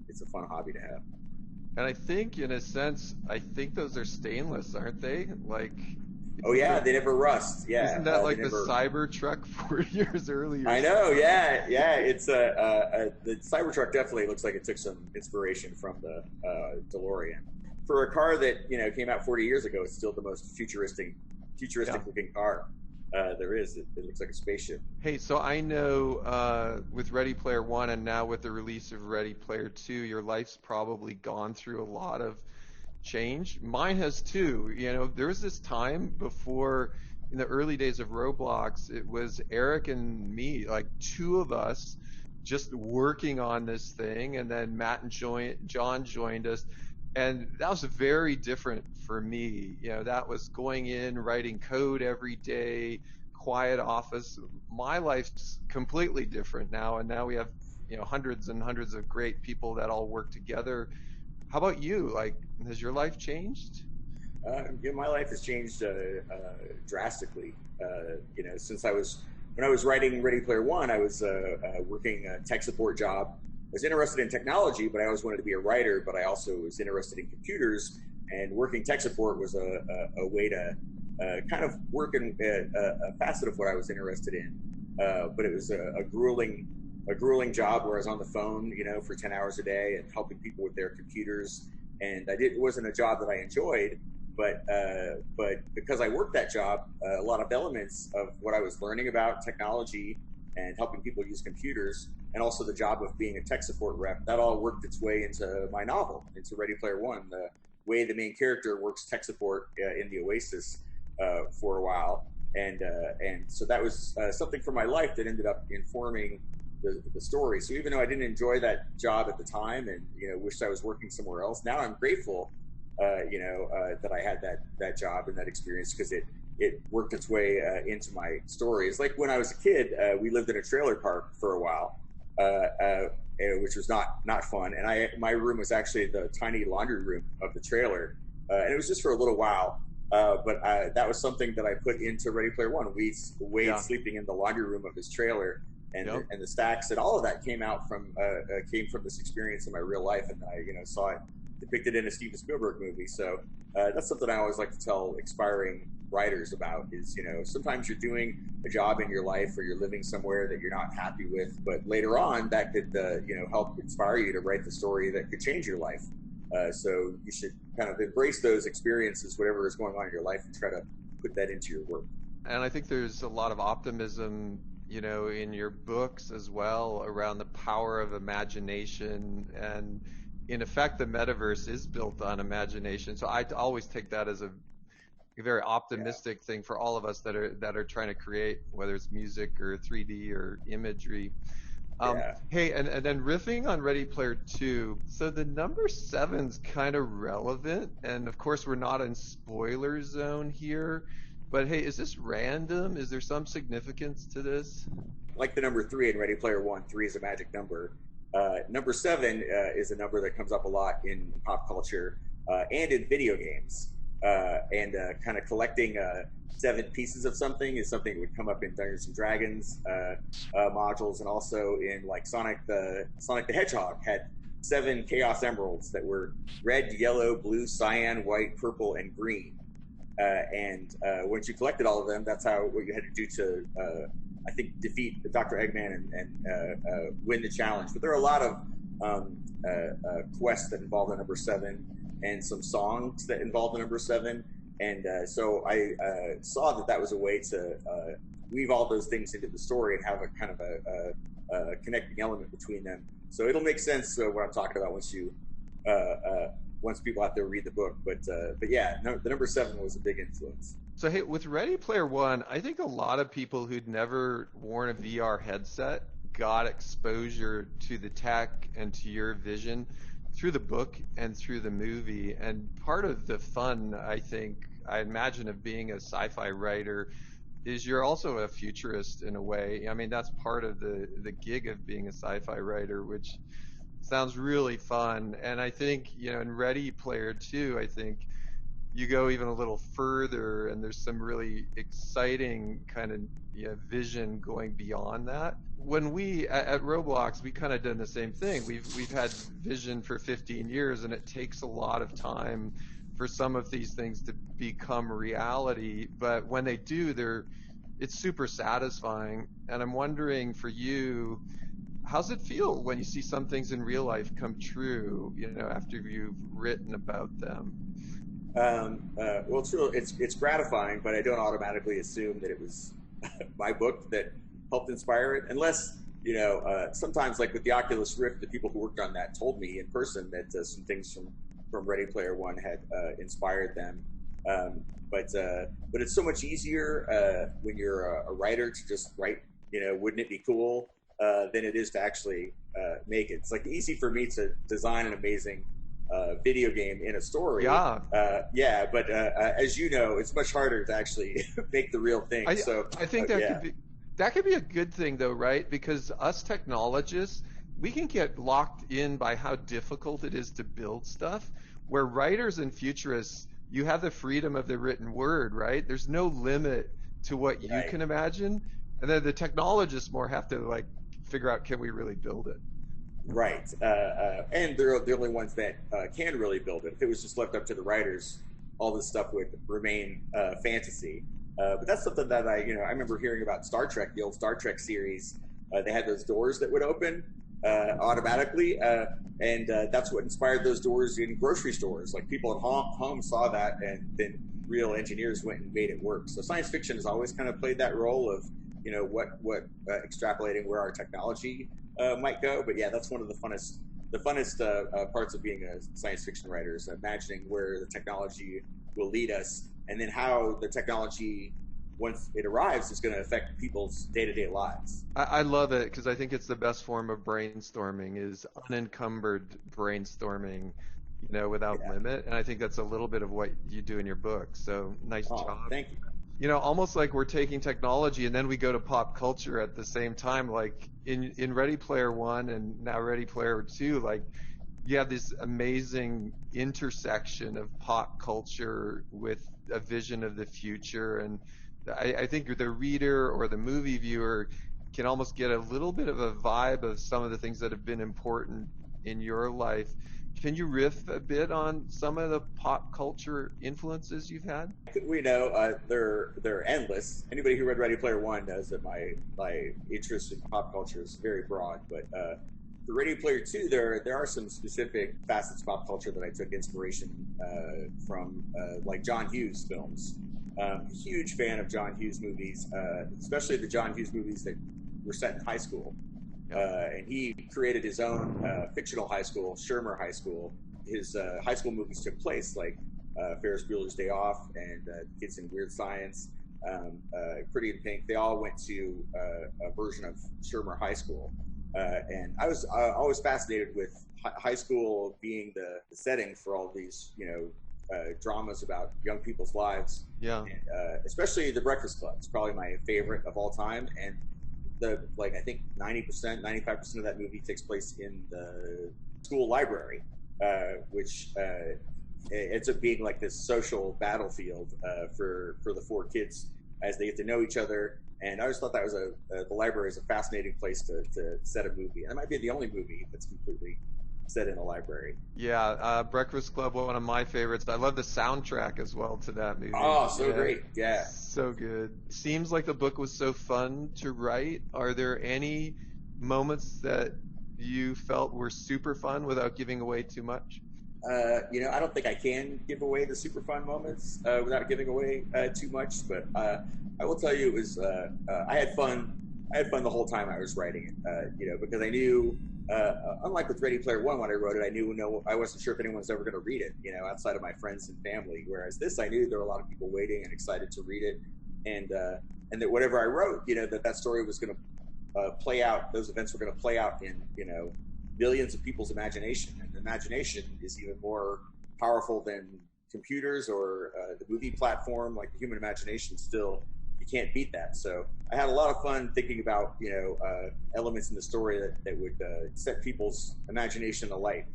it's a fun hobby to have. And I think, in a sense, I think those are stainless, aren't they? Like, Oh it's yeah, the they never rust. isn't Yeah, that they like the never. Cybertruck 40 years earlier? I know. Yeah, yeah. It's the Cybertruck definitely looks like it took some inspiration from the DeLorean. For a car that came out 40 years ago, it's still the most Yeah. futuristic looking car there is. It looks like a spaceship. Hey, so I know with Ready Player One and now with the release of Ready Player Two, your life's probably gone through a lot of change. Mine has too. There was this time before in the early days of Roblox, it was Eric and me, like two of us just working on this thing, and then Matt and John joined us. And that was very different for me. That was going in, writing code every day, quiet office. My life's completely different now, and now we have, hundreds and hundreds of great people that all work together. How about you? Like, has your life changed? My life has changed drastically. Since when I was writing Ready Player One, I was working a tech support job. I was interested in technology, but I always wanted to be a writer. But I also was interested in computers, and working tech support was a way to kind of work in a facet of what I was interested in. But it was a grueling job where I was on the phone, for 10 hours a day and helping people with their computers. And it wasn't a job that I enjoyed, but because I worked that job, a lot of elements of what I was learning about technology and helping people use computers, and also the job of being a tech support rep, that all worked its way into my novel, into Ready Player One. The way the main character works tech support in the Oasis for a while, and so that was something from my life that ended up informing the story. So even though I didn't enjoy that job at the time, and wished I was working somewhere else, now I'm grateful that I had that job and that experience, because it worked its way into my story. It's like when I was a kid, we lived in a trailer park for a while, which was not fun. And my room was actually the tiny laundry room of the trailer, and it was just for a little while. But that was something that I put into Ready Player One. Wade Yeah. sleeping in the laundry room of his trailer, and Yep. the stacks, and all of that came from this experience in my real life, and I saw it depicted in a Steven Spielberg movie. So that's something I always like to tell aspiring writers about is, sometimes you're doing a job in your life or you're living somewhere that you're not happy with, but later on that could, help inspire you to write the story that could change your life. So you should kind of embrace those experiences, whatever is going on in your life, and try to put that into your work. And I think there's a lot of optimism, in your books as well around the power of imagination. And in effect, the metaverse is built on imagination. So I always take that as a very Yeah. optimistic thing for all of us that are trying to create, whether it's music or 3D or imagery. Yeah. Hey, and then riffing on Ready Player Two. So the number seven's kind of relevant, and of course we're not in spoiler zone here. But hey, is this random? Is there some significance to this? Like the number three in Ready Player One, three is a magic number. Number seven is a number that comes up a lot in pop culture and in video games. And kind of collecting seven pieces of something is something that would come up in Dungeons and Dragons modules, and also in like Sonic the Hedgehog had seven Chaos Emeralds that were red, yellow, blue, cyan, white, purple, and green. And once you collected all of them, that's what you had to do to, I think, defeat Dr. Eggman and win the challenge. But there are a lot of quests that involve the number seven, and some songs that involve the number seven. And so I saw that was a way to weave all those things into the story and have a kind of a connecting element between them. So it'll make sense what I'm talking about uh, uh, once people out there read the book. But yeah, no, the number seven was a big influence. So hey, with Ready Player One, I think a lot of people who'd never worn a VR headset got exposure to the tech and to your vision through the book and through the movie. And part of the fun, I think, I imagine, of being a sci-fi writer is you're also a futurist in a way. I mean, that's part of the gig of being a sci-fi writer, which sounds really fun. And I think, in Ready Player Two, I think you go even a little further, and there's some really exciting kind of, vision going beyond that. When we at Roblox, we kind of done the same thing. We've had vision for 15 years, and it takes a lot of time for some of these things to become reality. But when they do, it's super satisfying. And I'm wondering for you, how's it feel when you see some things in real life come true, after you've written about them? Well, it's gratifying, but I don't automatically assume that it was my book that helped inspire it, unless sometimes like with the Oculus Rift, the people who worked on that told me in person that some things from Ready Player One had inspired them. But it's so much easier when you're a writer to just write. Wouldn't it be cool? Than it is to actually make it. It's like easy for me to design an amazing video game in a story. Yeah. Yeah, but as you know, it's much harder to actually make the real thing. I think that yeah. that could be a good thing though, right? Because us technologists, we can get locked in by how difficult it is to build stuff. Where writers and futurists, you have the freedom of the written word, right? There's no limit to what you Right. can imagine. And then the technologists more have to like figure out, can we really build it? Right. And they're the only ones that can really build it. If it was just left up to the writers, all this stuff would remain fantasy. But that's something that I remember hearing about Star Trek, the old Star Trek series. They had those doors that would open automatically, and that's what inspired those doors in grocery stores. Like people at home saw that, and then real engineers went and made it work. So science fiction has always kind of played that role of what extrapolating where our technology might go. But yeah, that's one of the funnest parts of being a science fiction writer is imagining where the technology will lead us, and then how the technology, once it arrives, is going to affect people's day-to-day lives. I love it because I think it's the best form of brainstorming is unencumbered brainstorming, without Yeah. limit. And I think that's a little bit of what you do in your book. So nice Oh, job. thank you. Almost like we're taking technology and then we go to pop culture at the same time, like in Ready Player One and now Ready Player Two, like you have this amazing intersection of pop culture with a vision of the future. And I think the reader or the movie viewer can almost get a little bit of a vibe of some of the things that have been important in your life. Can you riff a bit on some of the pop culture influences you've had? We know they're endless. Anybody who read Ready Player One knows that my interest in pop culture is very broad. But for Ready Player Two, there are some specific facets of pop culture that I took inspiration from, like John Hughes films. Huge fan of John Hughes movies, especially the John Hughes movies that were set in high school. And he created his own fictional high school, Shermer High School. His high school movies took place like Ferris Bueller's Day Off and Kids in Weird Science, Pretty in Pink. They all went to a version of Shermer High School. And I was always fascinated with high school being the setting for all these, dramas about young people's lives. Yeah. And, especially The Breakfast Club. It's probably my favorite of all time. And I think 90%, 95% of that movie takes place in the school library, which ends up being like this social battlefield for the four kids as they get to know each other. And I always thought that was the library is a fascinating place to set a movie. And it might be the only movie that's completely set in a library. Yeah, Breakfast Club, one of my favorites. I love the soundtrack as well to that movie. Oh, so great. Yeah. So good. Seems like the book was so fun to write. Are there any moments that you felt were super fun without giving away too much? I don't think I can give away the super fun moments without giving away too much, but I will tell you it was I had fun. I had fun the whole time I was writing it, because I knew, unlike with Ready Player One, when I wrote it, I wasn't sure if anyone was ever going to read it, outside of my friends and family. Whereas this, I knew there were a lot of people waiting and excited to read it, and that whatever I wrote, that story was going to play out. Those events were going to play out in, millions of people's imagination. And imagination is even more powerful than computers or the movie platform. Like the human imagination, still, you can't beat that. So I had a lot of fun thinking about elements in the story that would set people's imagination alight,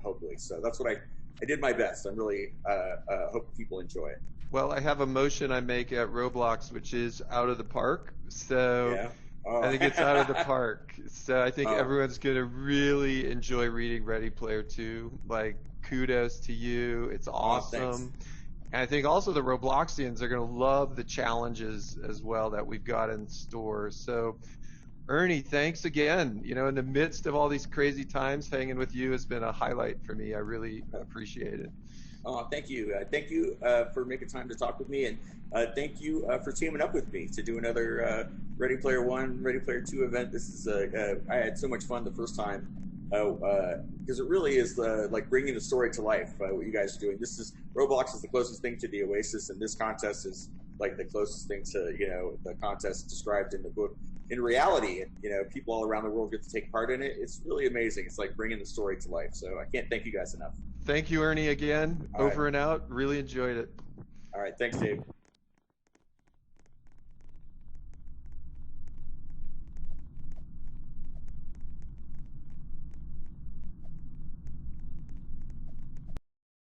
hopefully. So that's what I did my best. I'm really hope people enjoy it. Well, I have a motion I make at Roblox, which is out of the park. So Yeah. I Oh. think it's out of the park. So I think Oh. everyone's going to really enjoy reading Ready Player 2. Like, kudos to you. It's Oh. Thanks. awesome. And I think also the Robloxians are going to love the challenges as well that we've got in store. So, Ernie, thanks again. In the midst of all these crazy times, hanging with you has been a highlight for me. I really appreciate it. Oh, thank you. Thank you for making time to talk with me, and thank you for teaming up with me to do another Ready Player One, Ready Player Two event. This is I had so much fun the first time because it really is like bringing the story to life. What you guys are doing. This is Roblox is the closest thing to the Oasis, and this contest is like the closest thing to the contest described in the book. In reality, people all around the world get to take part in it. It's really amazing. It's like bringing the story to life. So I can't thank you guys enough. Thank you, Ernie, again. All right. Over and out. Really enjoyed it. All right. Thanks, Dave.